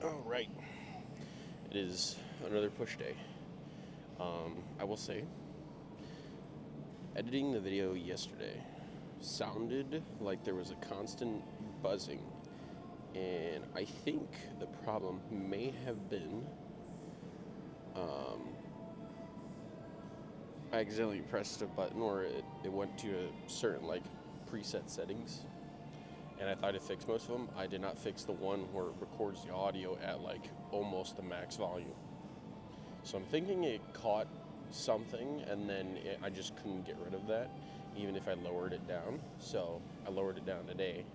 All right, it is another push day. I will say, editing the video yesterday sounded like there was a constant buzzing, and I think the problem may have been I accidentally pressed a button or it went to a certain preset settings, and I thought it fixed most of them. I did not fix the one where it records the audio at almost the max volume. So I'm thinking it caught something, and then I just couldn't get rid of that, even if I lowered it down. So I lowered it down today,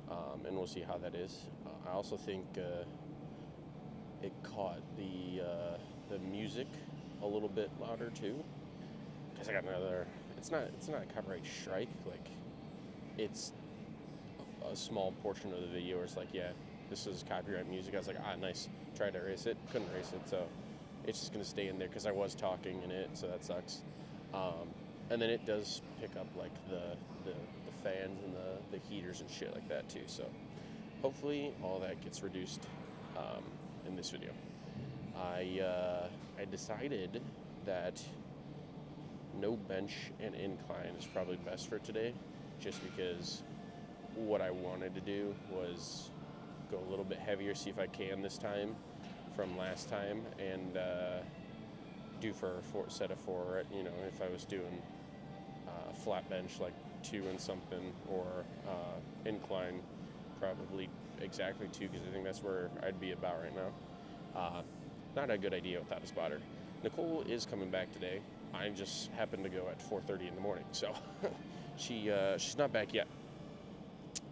and we'll see how that is. I also think it caught the music a little bit louder too, because I got another. It's not a copyright strike. It's a small portion of the video where it's like, yeah, this is copyright music. I was like, nice. Tried to erase it, couldn't erase it, so it's just gonna stay in there because I was talking in it, so that sucks. And then it does pick up the fans and the heaters and shit like that too. So hopefully all that gets reduced in this video. I decided that no bench and incline is probably best for today, just because what I wanted to do was go a little bit heavier, see if I can this time from last time, and do for a set of 4. If I was doing flat bench 2 and something, or incline probably exactly 2, because I think that's where I'd be about right now. Not a good idea without a spotter. Nicole is coming back today. I just happened to go at 4:30 in the morning, so she's not back yet.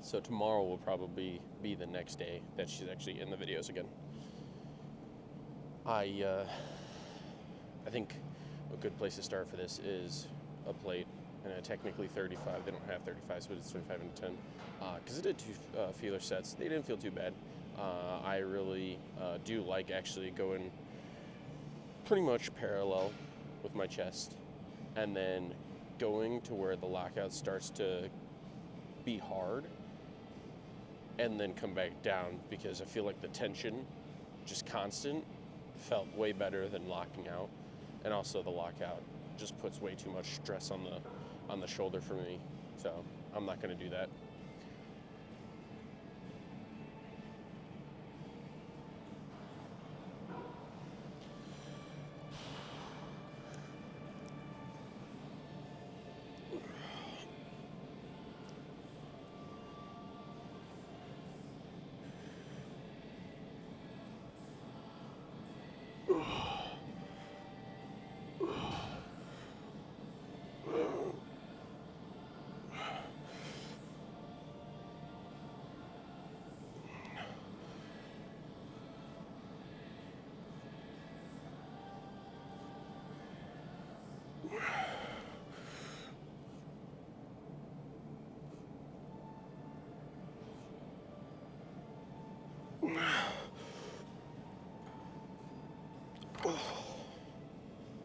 So tomorrow will probably be the next day that she's actually in the videos again. I think a good place to start for this is a plate, and technically 35. They don't have 35s, but it's 25 and 10. Because I did 2 feeler sets. They didn't feel too bad. I really do like actually going pretty much parallel with my chest, and then going to where the lockout starts to be hard, and then come back down, because I feel like the tension, just constant, felt way better than locking out. And also the lockout just puts way too much stress on the shoulder for me, so I'm not going to do that.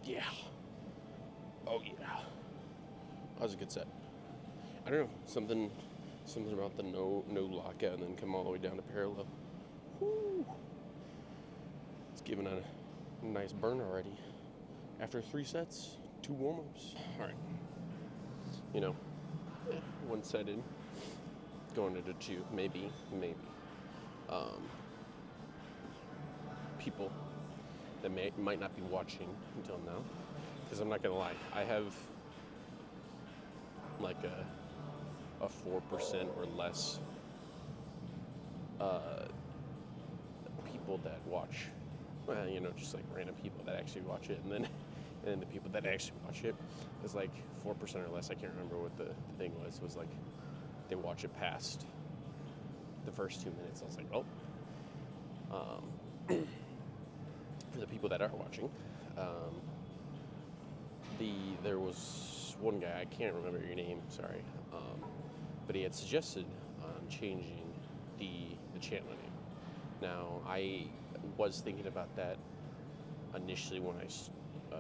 Yeah. Oh yeah. That was a good set. I don't know, something about the no lockout and then come all the way down to parallel. Woo. It's giving a nice burn already. After 3 sets, 2 warm-ups. All right. One set in, going into 2, maybe. People that might not be watching until now, because I'm not gonna lie, I have a 4% or less people that watch. Well, just random people that actually watch it, and then the people that actually watch it is 4% or less. I can't remember what the thing was they watch it past the first 2 minutes. I was like, oh. For the people that are watching, there was one guy, I can't remember your name, sorry, but he had suggested changing the channel name. Now, I was thinking about that initially when I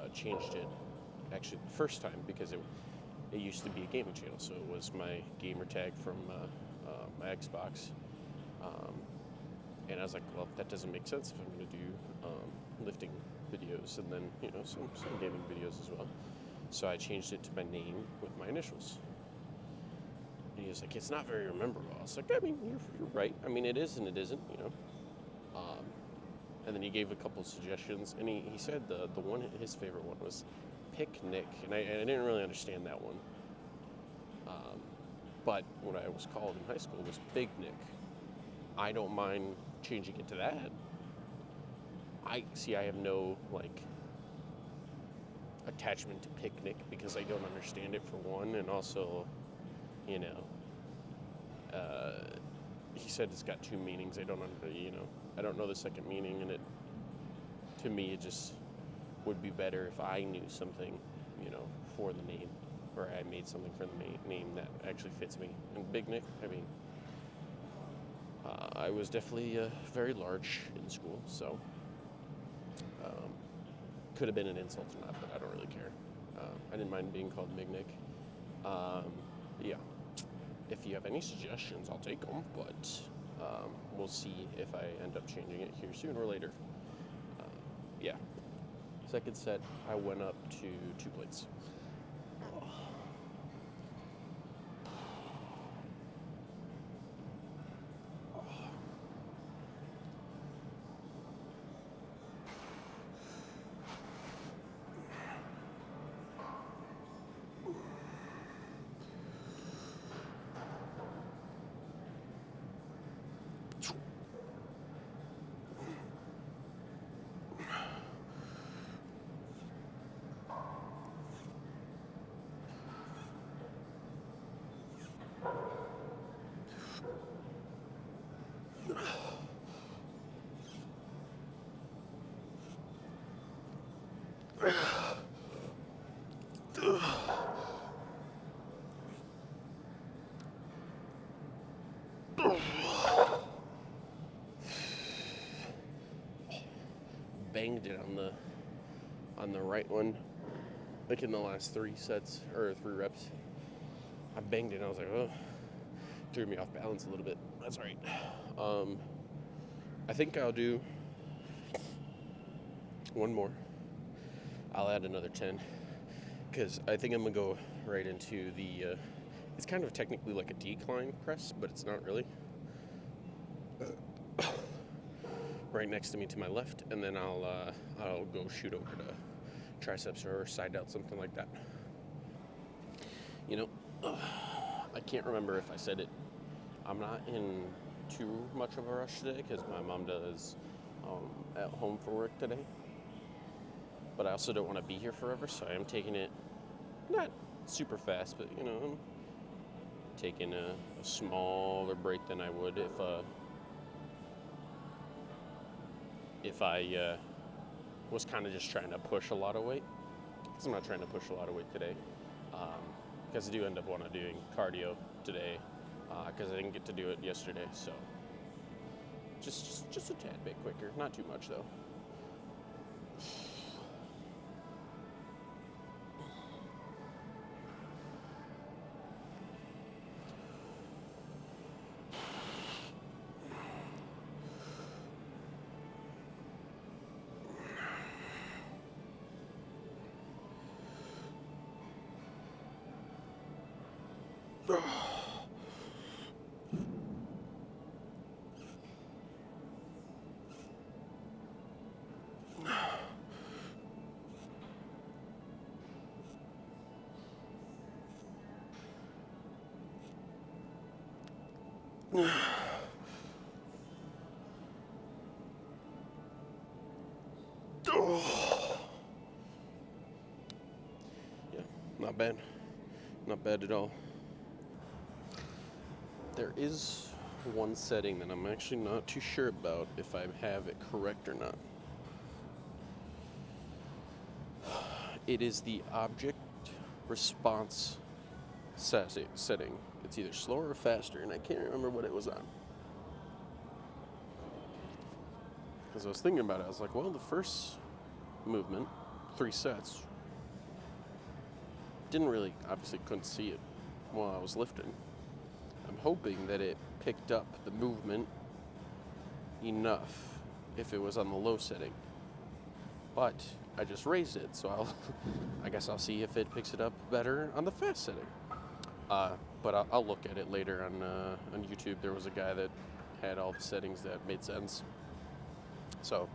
changed it, actually the first time, because it used to be a gaming channel, so it was my gamer tag from my Xbox, And I was like, well, that doesn't make sense if I'm going to do lifting videos and then, some gaming videos as well. So I changed it to my name with my initials. And he was like, it's not very memorable. I was like, I mean, you're right. I mean, it is and it isn't, And then he gave a couple suggestions, and he said the one, his favorite one was Pick Nick, and I didn't really understand that one. But what I was called in high school was Big Nick. I don't mind changing it to that. I have no, attachment to Picnic because I don't understand it for one, and also, he said it's got two meanings. I don't know the second meaning, and to me, it just would be better if I knew something, for the name, or I made something for the name that actually fits me. And Big Nick, I mean, I was definitely very large in school, so could have been an insult or not, but I don't really care. I didn't mind being called Big Nick. Yeah. If you have any suggestions, I'll take them, but we'll see if I end up changing it here sooner or later. Yeah. Second set, I went up to 2 plates. Banged it on the right one, in the last 3 sets or 3 reps. I banged it and I was like, oh, threw me off balance a little bit. That's all right. I think I'll do one more. I'll add another 10 because I think I'm gonna go right into the. It's kind of technically like a decline press, but it's not really. Right next to me to my left, and then I'll go shoot over to triceps or side delt, something like that. I can't remember if I said it. I'm not in too much of a rush today because my mom does at home for work today. But I also don't want to be here forever, so I am taking it not super fast, but I'm taking a smaller break than I would if I was kind of just trying to push a lot of weight. Because I'm not trying to push a lot of weight today. Because I do end up wanting to doing cardio today. Because I didn't get to do it yesterday. So just a tad bit quicker. Not too much though. Yeah, not bad. Not bad at all. There is one setting that I'm actually not too sure about if I have it correct or not. It is the object response setting. It's either slower or faster, and I can't remember what it was on. Because I was thinking about it, I was like, well, the first movement, 3 sets, obviously couldn't see it while I was lifting. I'm hoping that it picked up the movement, enough if it was on the low setting. But I just raised it, so I guess I'll see if it picks it up better on the fast setting. But I'll look at it later on YouTube. There was a guy that had all the settings that made sense. So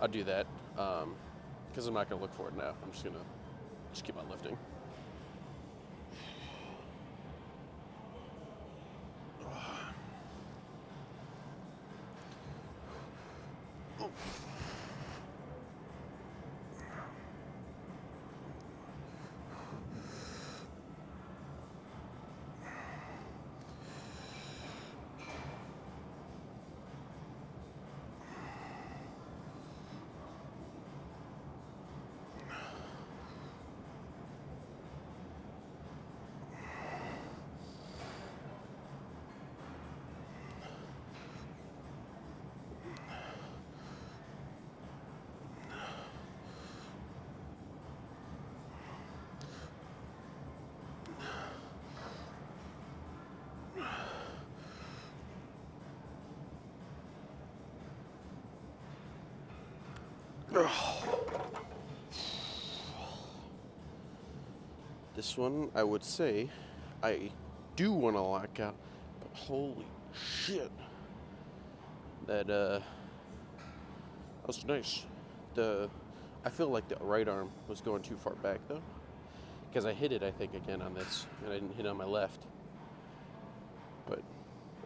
I'll do that because I'm not going to look for it now. I'm just going to keep on lifting. This one, I would say, I do want to lock out, but holy shit, that was nice. I feel like the right arm was going too far back though, because I hit it, I think, again on this, and I didn't hit on my left. But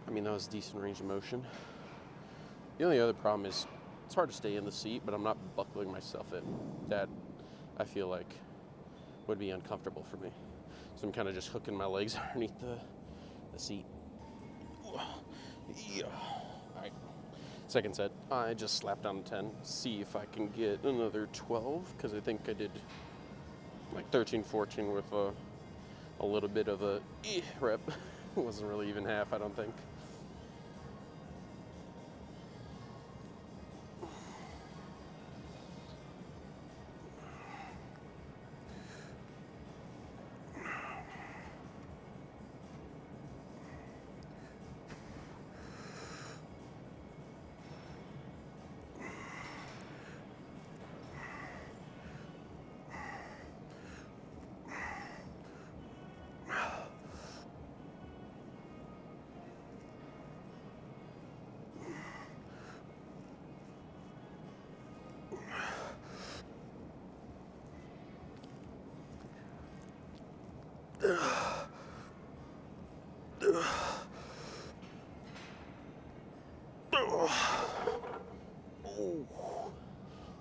I mean, that was decent range of motion. The only other problem is it's hard to stay in the seat, but I'm not buckling myself in. That, I feel like, would be uncomfortable for me. So I'm kind of just hooking my legs underneath the seat. Yeah. All right. Second set, I just slapped on 10. See if I can get another 12, because I think I did like 13, 14 with a little bit of a rep. It wasn't really even half, I don't think.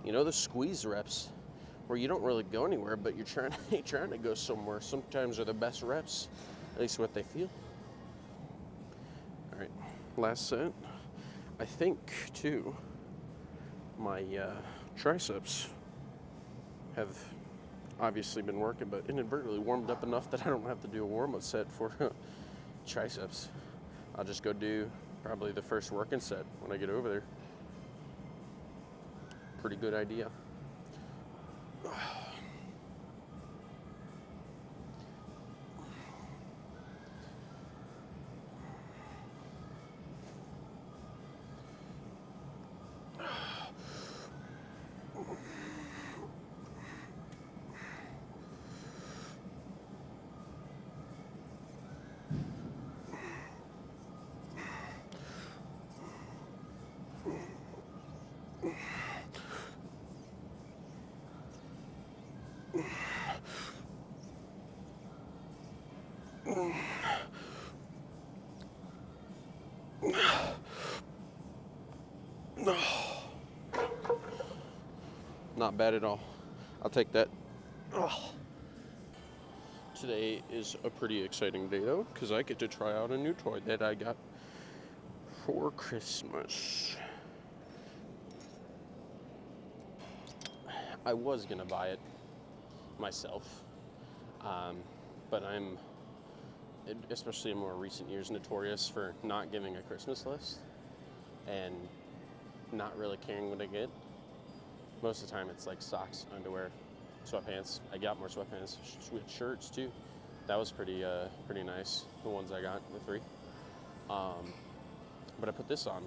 You know, the squeeze reps where you don't really go anywhere, but you're trying to go somewhere, sometimes are the best reps, at least what they feel. All right, last set. I think too my triceps have obviously been working, but inadvertently warmed up enough that I don't have to do a warm-up set for triceps. I'll just go do probably the first working set when I get over there. Pretty good idea. Not bad at all. I'll take that. Oh. Today is a pretty exciting day though, because I get to try out a new toy that I got for Christmas. I was gonna buy it myself, but I'm, especially in more recent years, notorious for not giving a Christmas list and not really caring what I get. Most of the time it's like socks, underwear, sweatpants. I got more sweatpants, shirts too. That was pretty nice, the ones I got, the 3. But I put this on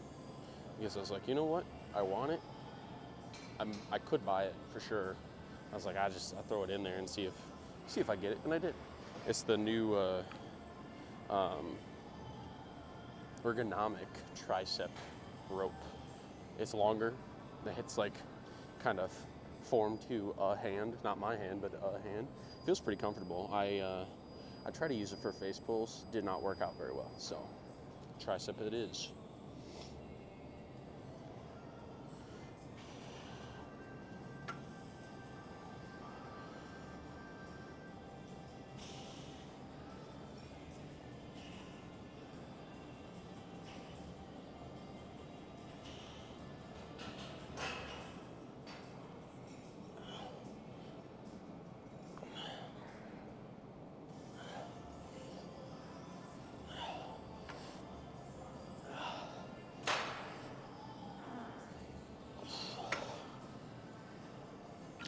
because I was like, you know what, I want it. I could buy it for sure. I was like, I'll throw it in there and see if I get it, and I did. It's the new ergonomic tricep rope. It's longer. It's like kind of formed to a hand, not my hand, but a hand. Feels pretty comfortable. I tried to use it for face pulls, did not work out very well. So tricep it is.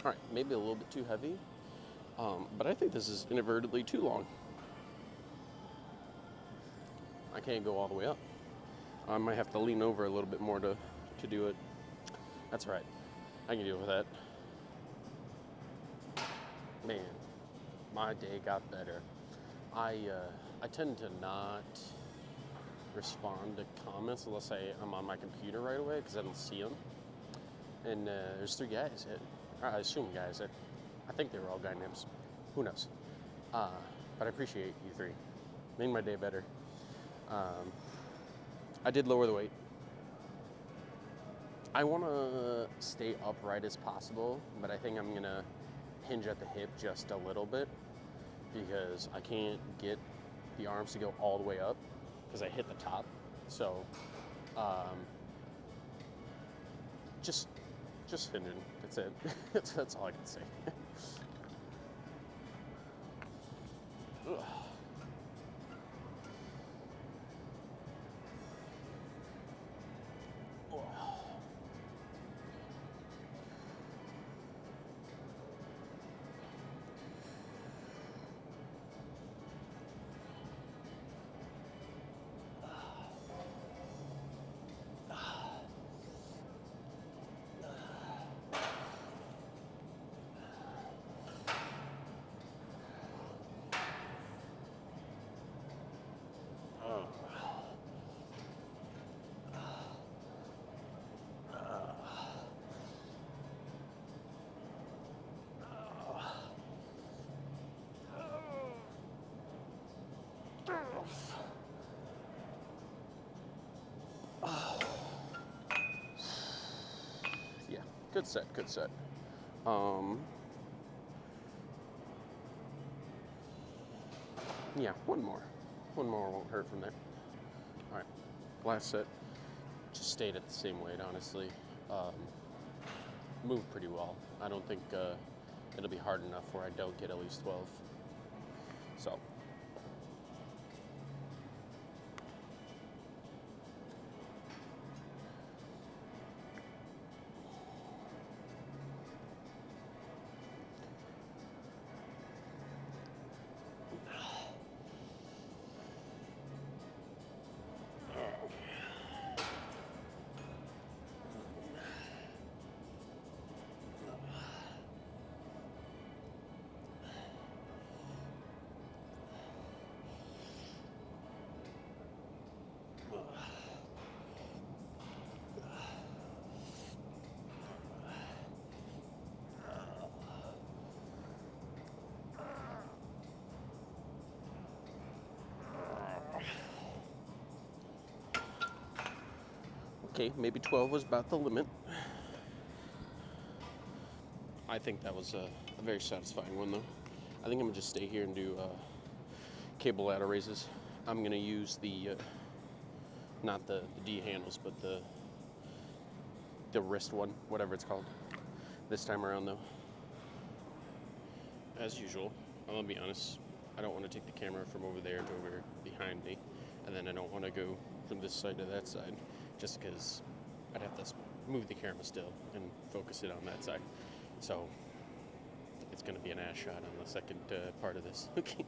All right, maybe a little bit too heavy, but I think this is inadvertently too long. I can't go all the way up. I might have to lean over a little bit more to do it. That's all right. I can deal with that. Man, my day got better. I tend to not respond to comments unless I'm on my computer right away because I don't see them. And there's 3 guys. I assume guys. I think they were all guy names. Who knows? But I appreciate you 3. Made my day better. I did lower the weight. I want to stay upright as possible, but I think I'm going to hinge at the hip just a little bit because I can't get the arms to go all the way up because I hit the top. So, just hinging. That's it. That's all I can say. Ugh. Yeah, good set. Yeah, one more won't hurt from there. All right, last set. Just stayed at the same weight, honestly. Moved pretty well. I don't think it'll be hard enough where I don't get at least 12. So. Okay, maybe 12 was about the limit. I think that was a very satisfying one, though. I think I'm going to just stay here and do cable ladder raises. I'm going to use the, not the D handles, but the wrist one, whatever it's called, this time around, though. As usual, I'm going to be honest, I don't want to take the camera from over there to over behind me, and then I don't want to go from this side to that side, just because I'd have to move the camera still and focus it on that side. So it's going to be an ass shot on the second part of this. Okay.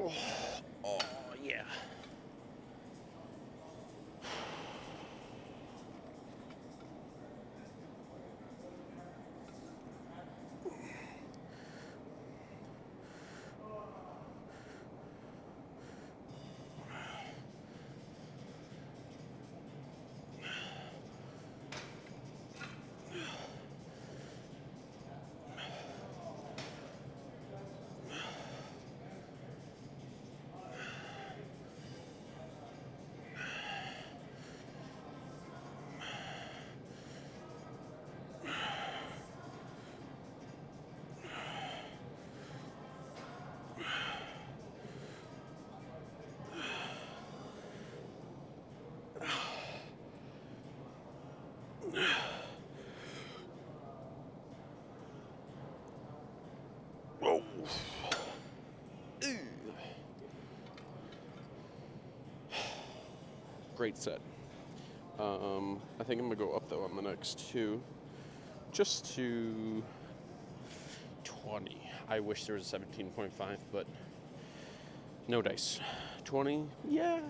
Oh, oh yeah. Oh. Great set. I think I'm gonna go up though on the next two, just to 20. I wish there was a 17.5, but no dice. 20, yeah,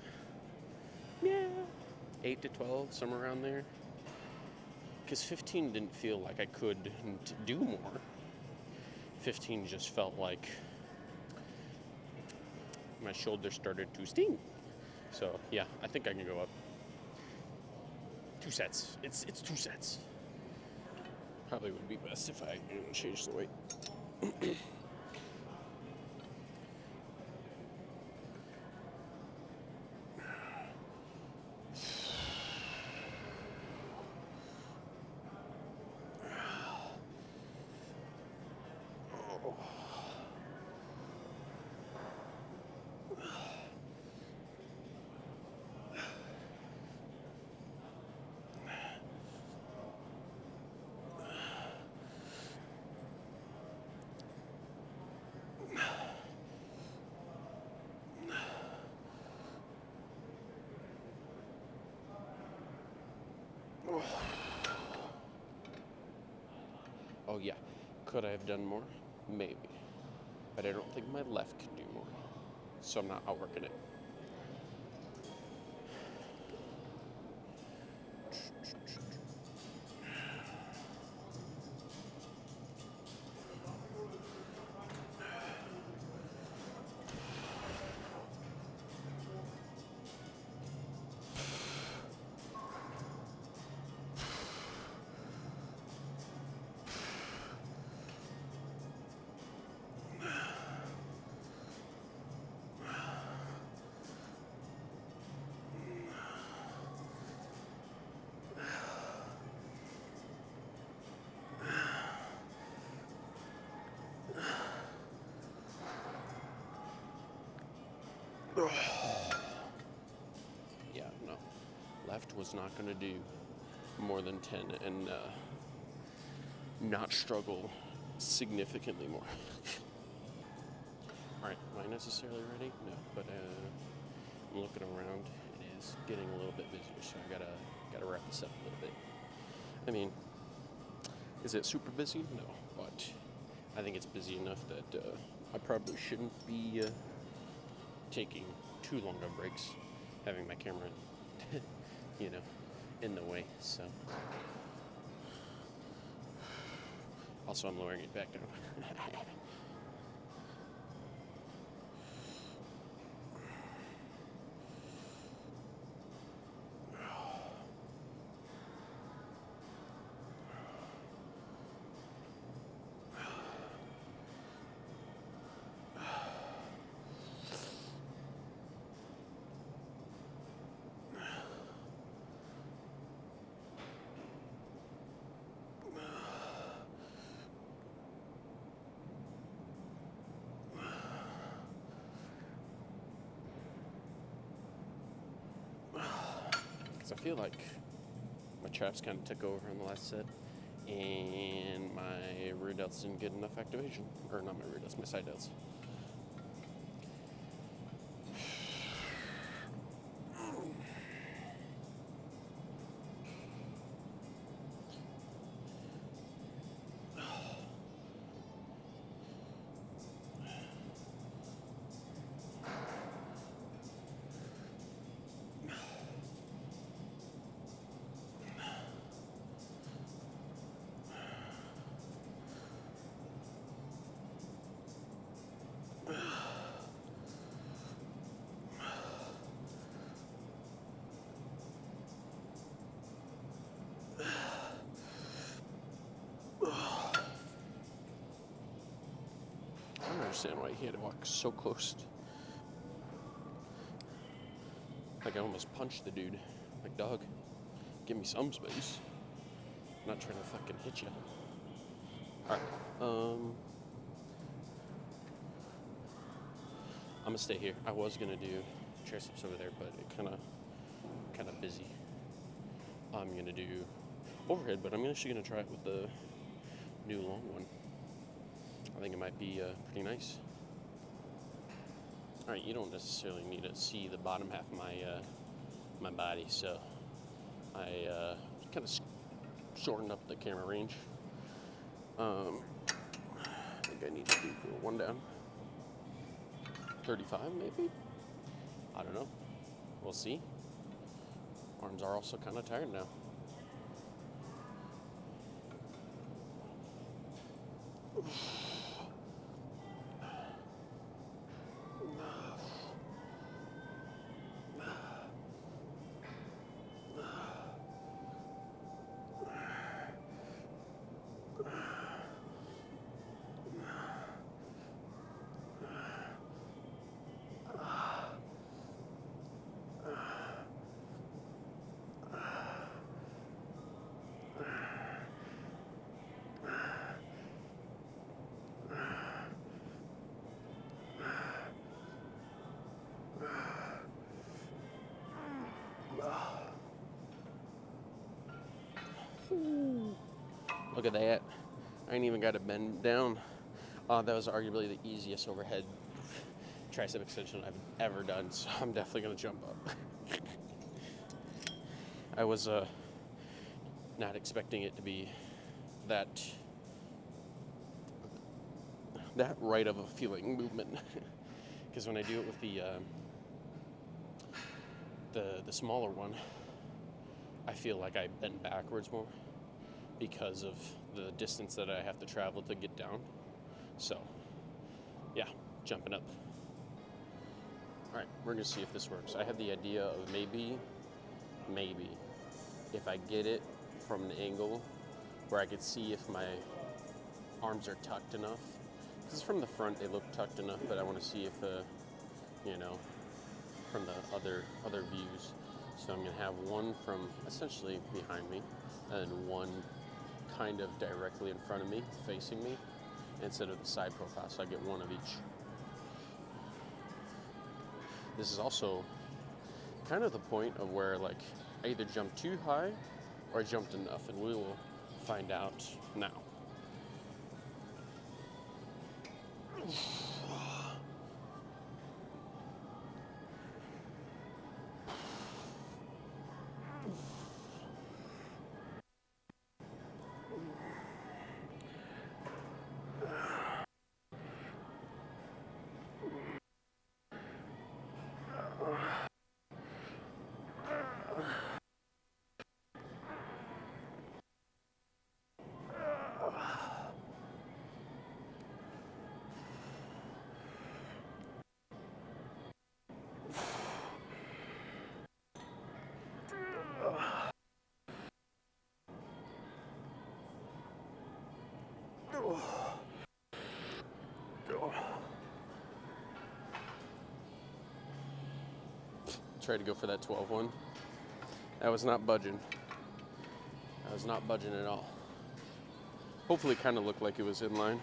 8 to 12, somewhere around there. Because 15 didn't feel like I could do more. 15 just felt like my shoulder started to sting. So yeah, I think I can go up. 2 sets. It's 2 sets. Probably would be best if I change the weight. Oh yeah, could I have done more? Maybe. But I don't think my left could do more. So I'm not outworking it. Yeah, no. Left was not going to do more than 10 and not struggle significantly more. Alright, am I necessarily ready? No, but I'm looking around. It is getting a little bit busier, so I gotta wrap this up a little bit. I mean, is it super busy? No, but I think it's busy enough that I probably shouldn't be taking too long of breaks, having my camera, in the way, so. Also, I'm lowering it back down. I feel like my traps kind of took over on the last set, and my rear delts didn't get enough activation. Or not my rear delts, my side delts. understand why he had to walk so close. Like I almost punched the dude. Like, dog, give me some space. I'm not trying to fucking hit you. Alright, I'm gonna stay here. I was gonna do triceps over there, but it kind of busy. I'm gonna do overhead, but I'm actually gonna try it with the new long one. I think it might be pretty nice. All right, you don't necessarily need to see the bottom half of my body, so I kind of shortened up the camera range. I think I need to do one down. 35 maybe? I don't know. We'll see. Arms are also kind of tired now. Look at that. I ain't even got to bend down. That was arguably the easiest overhead tricep extension I've ever done, so I'm definitely going to jump up. I was not expecting it to be that right of a feeling movement. Because when I do it with the smaller one, I feel like I bend backwards more because of the distance that I have to travel to get down. So, yeah, jumping up. All right, we're gonna see if this works. I had the idea of maybe, if I get it from an angle where I could see if my arms are tucked enough. Because from the front they look tucked enough, but I want to see if, from the other views. So I'm gonna have one from essentially behind me, and one kind of directly in front of me, facing me, instead of the side profile, so I get one of each. This is also kind of the point of where, like, I either jumped too high or I jumped enough, and we will find out now. Tried to go for that 12 one. That was not budging. That was not budging at all. Hopefully it kind of looked like it was in line.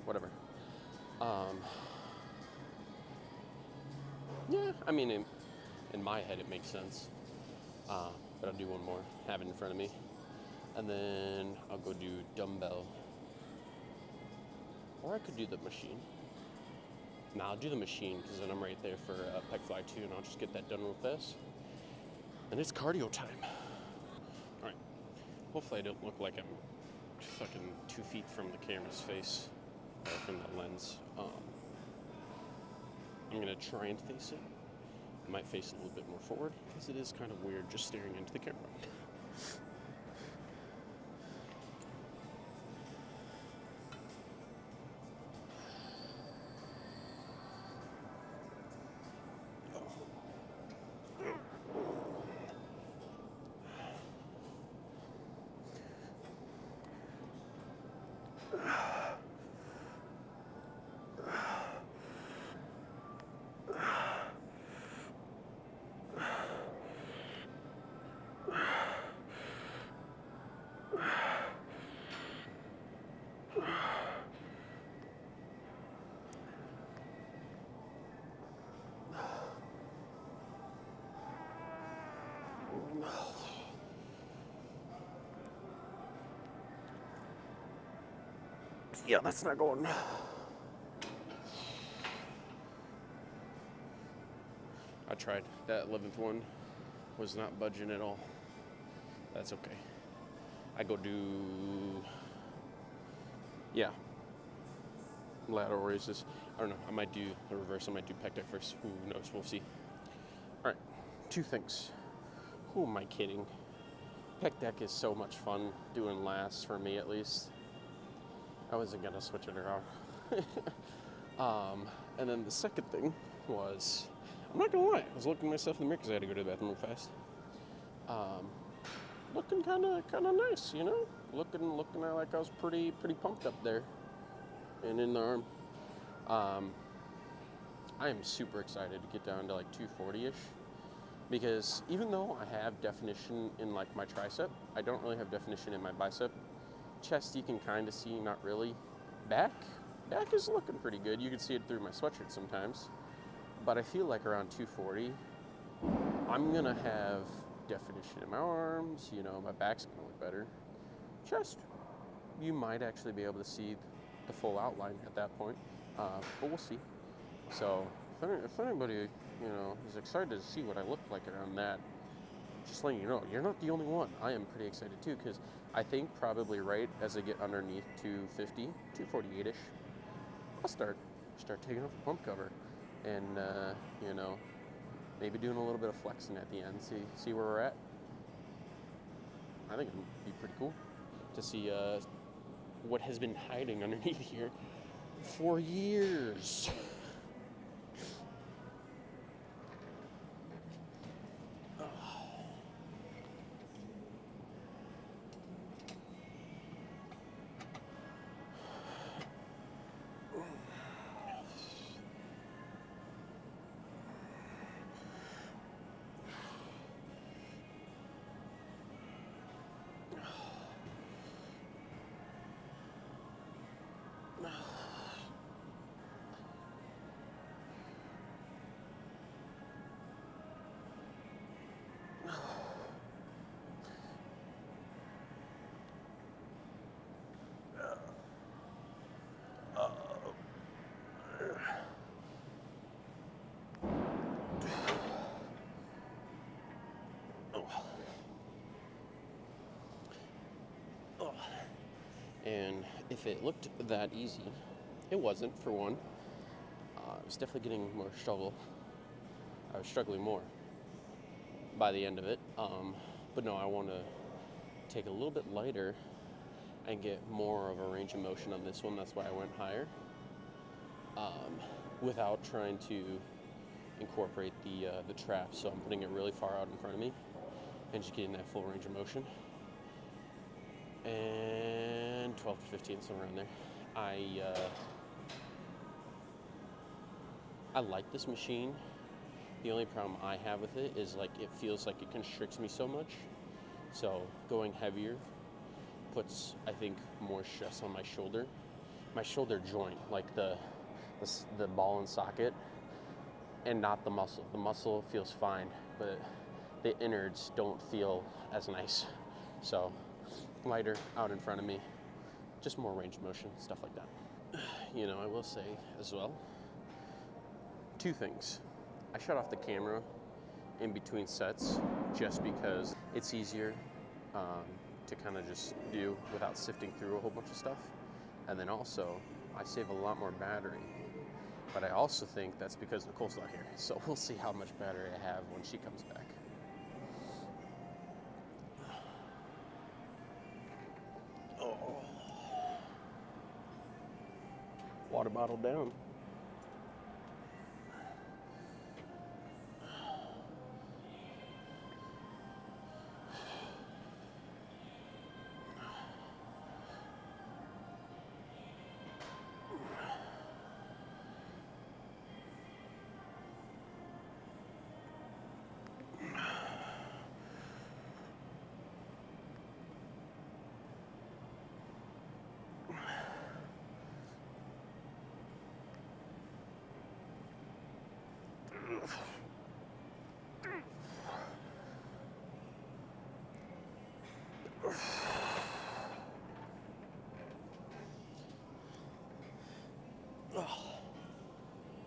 Whatever. Yeah, I mean, in my head it makes sense. But I'll do one more, have it in front of me. And then I'll go do dumbbell. Or I could do the machine. Nah, I'll do the machine, because then I'm right there for pec fly 2, and I'll just get that done real fast. And it's cardio time. Alright. Hopefully I don't look like I'm fucking 2 feet from the camera's face, or from the lens. I'm going to try and face it. I might face it a little bit more forward, because it is kind of weird just staring into the camera. Yeah, that's not going. I tried. That 11th one was not budging at all. That's okay. I go do, yeah, lateral raises. I don't know. I might do the reverse. I might do pec deck first. Who knows? We'll see. All right. 2 things. Who am I kidding? Pec deck is so much fun doing last, for me at least. I wasn't going to switch it around. And then the second thing was, I'm not going to lie, I was looking at myself in the mirror because I had to go to the bathroom real fast. Looking kind of nice, you know? Looking like I was pretty pumped up there and in the arm. I am super excited to get down to like 240-ish. Because even though I have definition in like my tricep, I don't really have definition in my bicep. Chest you can kind of see, not really. Back is looking pretty good. You can see it through my sweatshirt sometimes. But I feel like around 240, I'm gonna have definition in my arms, you know, my back's gonna look better. Chest, you might actually be able to see the full outline at that point, but we'll see. So if anybody, you know, is excited to see what I look like around that, just letting you know, you're not the only one. I am pretty excited too, because I think probably right as I get underneath 250, 248-ish, I'll start taking off the pump cover and, you know, maybe doing a little bit of flexing at the end, see where we're at. I think it'd be pretty cool to see what has been hiding underneath here for years. And if it looked that easy, it wasn't, for one. It was definitely getting more struggle. I was struggling more by the end of it. But no, I want to take a little bit lighter and get more of a range of motion on this one. That's why I went higher. Without trying to incorporate the trap. So I'm putting it really far out in front of me and just getting that full range of motion. And 12 to 15, somewhere around there. I like this machine. The only problem I have with it is like it feels like it constricts me so much. So going heavier puts, I think, more stress on my shoulder joint, like the ball and socket, and not the muscle. The muscle feels fine, but the innards don't feel as nice. So lighter out in front of me, just more range of motion, stuff like that. You know, I will say as well, 2 things. I shut off the camera in between sets just because it's easier to kind of just do without sifting through a whole bunch of stuff. And then also, I save a lot more battery. But I also think that's because Nicole's not here. So we'll see how much battery I have when she comes back. Water bottle down.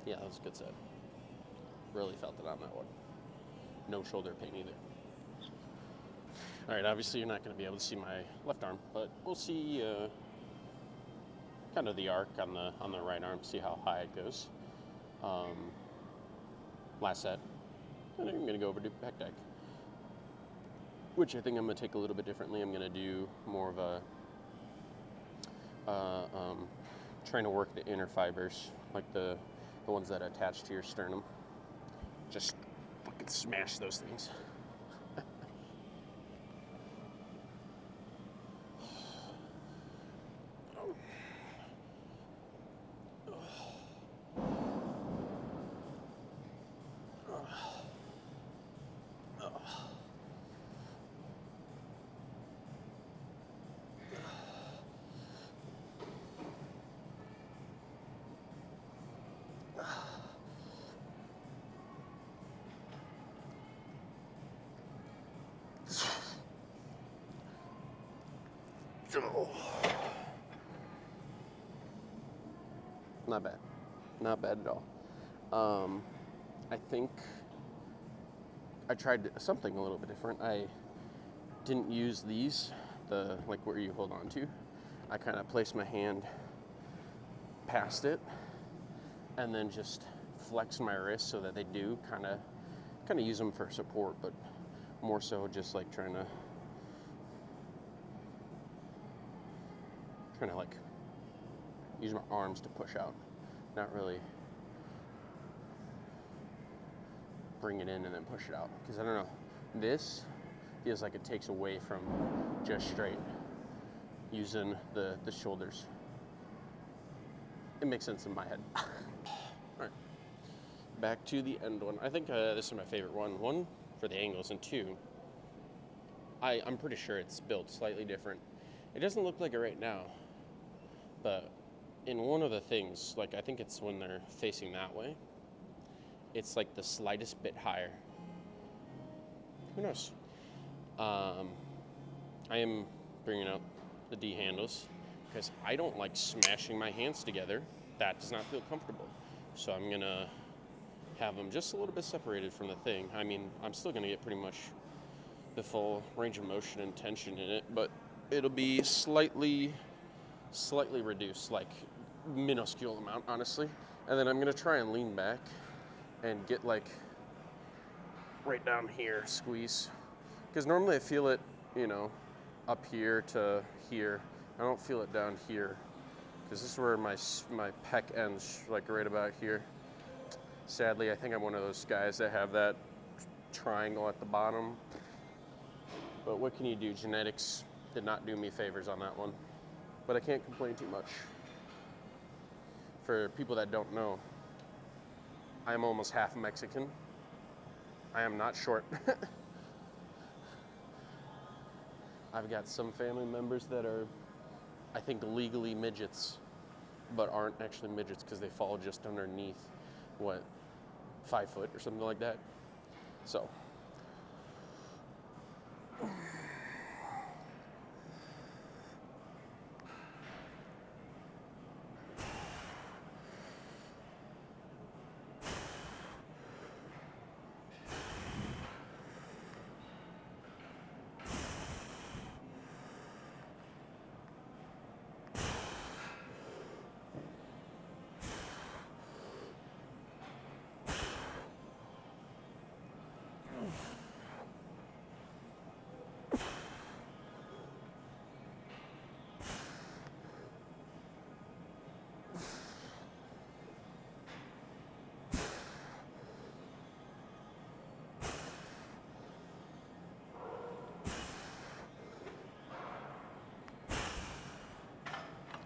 Yeah, that was a good set. Really felt it on that one. No shoulder pain either. All right, obviously you're not going to be able to see my left arm, but we'll see kind of the arc on the right arm, see how high it goes. Last set, and then I'm going to go over to pec deck, which I think I'm going to take a little bit differently. I'm going to do more of a trying to work the inner fibers, like the ones that attach to your sternum. Just fucking smash those things. Not bad. Not bad at all. I think I tried something a little bit different. I didn't use these, like where you hold on to. I kind of placed my hand past it and then just flex my wrist so that they do kind of use them for support, but more so just like trying to like use my arms to push out, not really bring it in and then push it out, because I don't know, this feels like it takes away from just straight using the shoulders. It makes sense in my head. All right, back to the end one. I think this is my favorite one. One, for the angles, and two, I'm pretty sure it's built slightly different. It doesn't look like it right now, but in one of the things, like I think it's when they're facing that way, it's like the slightest bit higher. Who knows? I am bringing out the D handles because I don't like smashing my hands together. That does not feel comfortable. So I'm gonna have them just a little bit separated from the thing. I mean, I'm still gonna get pretty much the full range of motion and tension in it, but it'll be slightly reduced, like minuscule amount, honestly. And then I'm gonna try and lean back and get like right down here, squeeze. Because normally I feel it, you know, up here to here. I don't feel it down here, because this is where my pec ends, like right about here. Sadly, I think I'm one of those guys that have that triangle at the bottom. But what can you do? Genetics did not do me favors on that one. But I can't complain too much. For people that don't know, I am almost half Mexican. I am not short. I've got some family members that are, I think, legally midgets, but aren't actually midgets because they fall just underneath, 5 foot or something like that. So.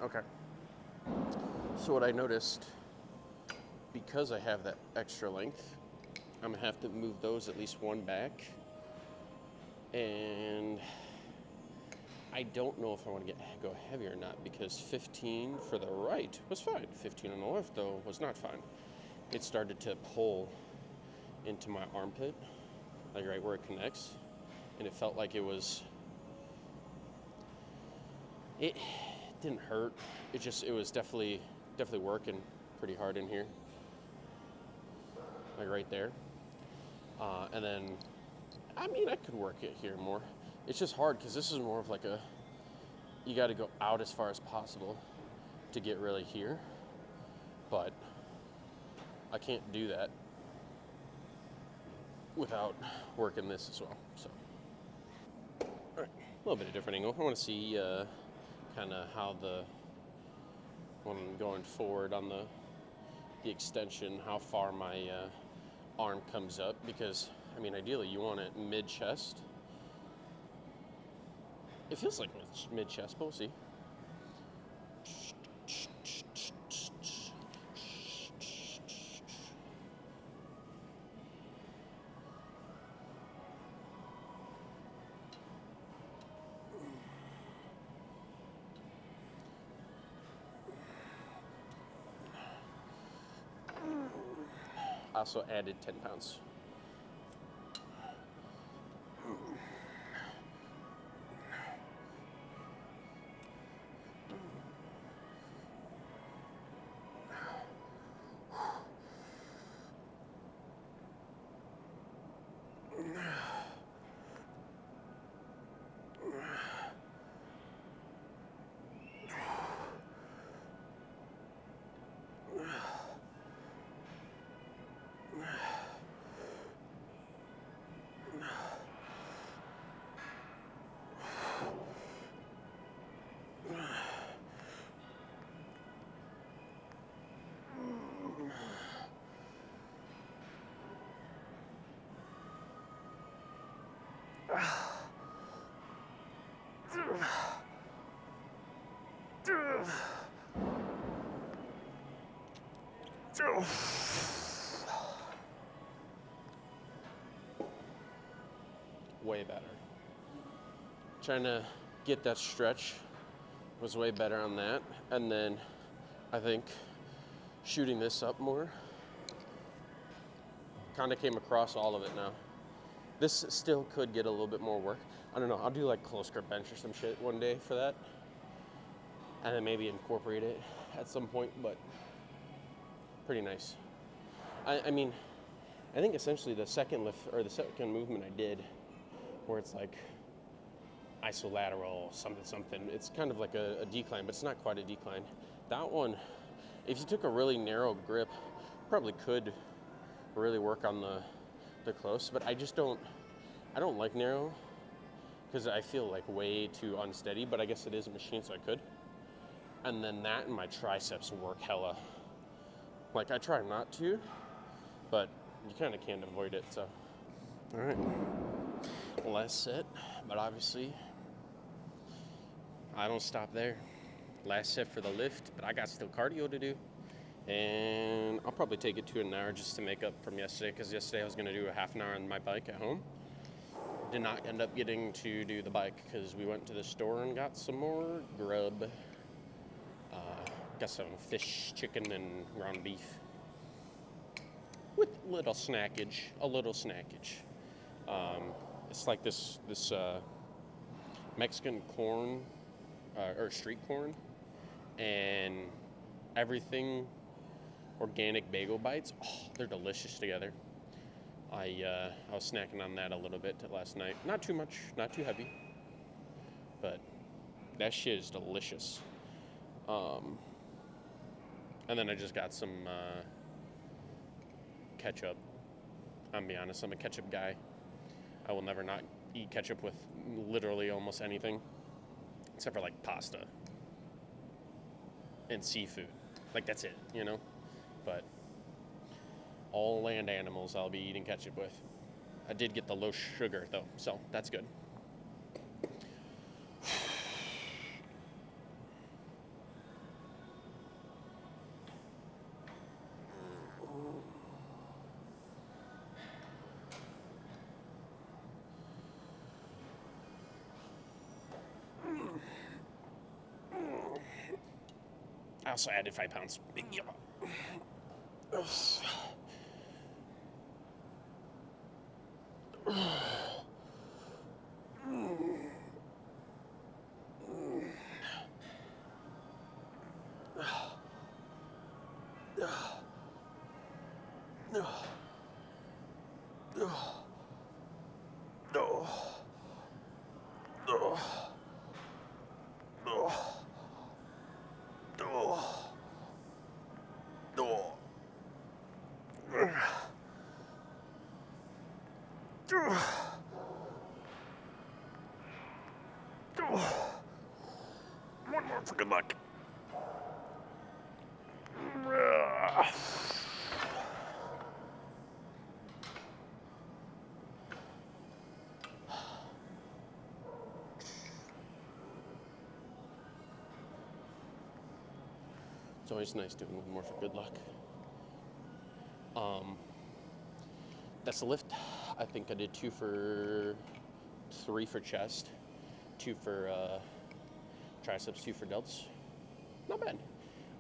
Okay. So what I noticed, because I have that extra length, I'm gonna have to move those at least one back. And I don't know if I want to go heavy or not, because 15 for the right was fine. 15 on the left, though, was not fine. It started to pull into my armpit, like right where it connects, and it felt like it was. It didn't hurt. It was definitely working pretty hard in here. like right there. And then, I mean, I could work it here more. It's just hard because this is more of like you got to go out as far as possible to get really here. But I can't do that without working this as well. So, all right, a little bit of different angle. I want to see kind of how when I'm going forward on the extension, how far my arm comes up, because I mean, ideally you want it mid-chest. It feels like it's mid-chest, but we'll see. I also added 10 pounds. Way better. Trying to get that stretch was way better on that. And then I think shooting this up more kind of came across all of it now. This still could get a little bit more work. I don't know. I'll do like close grip bench or some shit one day for that. And then maybe incorporate it at some point, but pretty nice. I mean, I think essentially the second lift or the second movement I did, where it's like isolateral something, it's kind of like a decline, but it's not quite a decline. That one, if you took a really narrow grip, probably could really work on the close, but I don't like narrow because I feel like way too unsteady, but I guess it is a machine, so I could. And then that and my triceps work hella. Like I try not to, but you kind of can't avoid it, so. All right, last set, but obviously I don't stop there. Last set for the lift, but I got still cardio to do. And I'll probably take it to an hour just to make up from yesterday, because yesterday I was gonna do a half an hour on my bike at home. Did not end up getting to do the bike because we went to the store and got some more grub. Got some fish, chicken, and ground beef. With a little snackage. It's like this Mexican corn, or street corn, and everything organic bagel bites. Oh, they're delicious together. I was snacking on that a little bit last night. Not too much, not too heavy, but that shit is delicious. And then I just got some ketchup. I'm be honest, I'm a ketchup guy. I will never not eat ketchup with literally almost anything, except for like pasta and seafood. Like that's it, you know? But all land animals I'll be eating ketchup with. I did get the low sugar though, so that's good. I also added 5 pounds. One more for good luck. It's always nice doing one more for good luck. That's the lift. I think I did 3 for chest, 2 for triceps, 2 for delts. Not bad.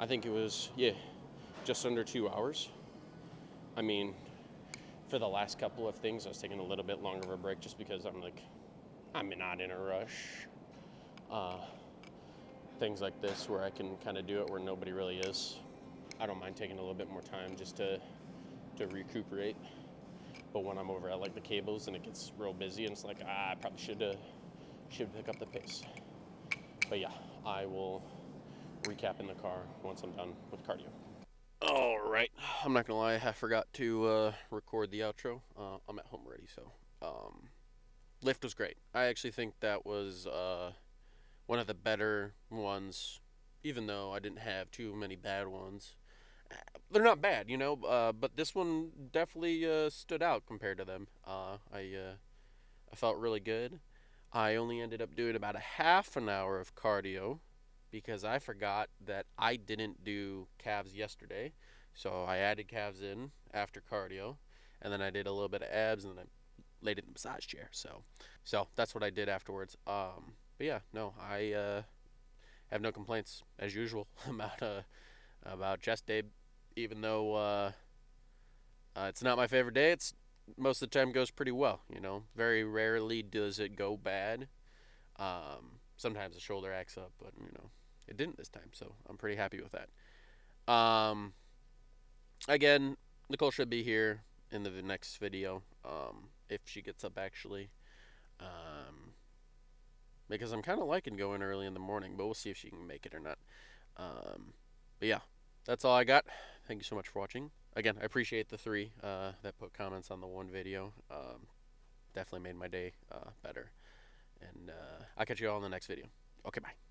I think it was, just under 2 hours. I mean, for the last couple of things, I was taking a little bit longer of a break just because I'm not in a rush. Things like this where I can kind of do it where nobody really is. I don't mind taking a little bit more time just to recuperate. But when I'm over at like the cables and it gets real busy and it's like, I probably should pick up the pace. But yeah, I will recap in the car once I'm done with cardio. All right, I'm not gonna lie, I forgot to record the outro. I'm at home already, so lift was great. I actually think that was one of the better ones, even though I didn't have too many bad ones. They're not bad, but this one definitely stood out compared to them. I felt really good. I only ended up doing about a half an hour of cardio because I forgot that I didn't do calves yesterday. So I added calves in after cardio, and then I did a little bit of abs, and then I laid it in the massage chair. So that's what I did afterwards. But yeah, no, I have no complaints as usual about chest day. Even though it's not my favorite day, it's most of the time goes pretty well. Very rarely does it go bad. Sometimes the shoulder acts up, but it didn't this time, so I'm pretty happy with that. Again, Nicole should be here in the next video, if she gets up actually. Because I'm kind of liking going early in the morning, but we'll see if she can make it or not. But yeah, that's all I got. Thank you so much for watching. Again, I appreciate the 3 that put comments on the one video. Definitely made my day better. And I'll catch you all in the next video. Okay, bye.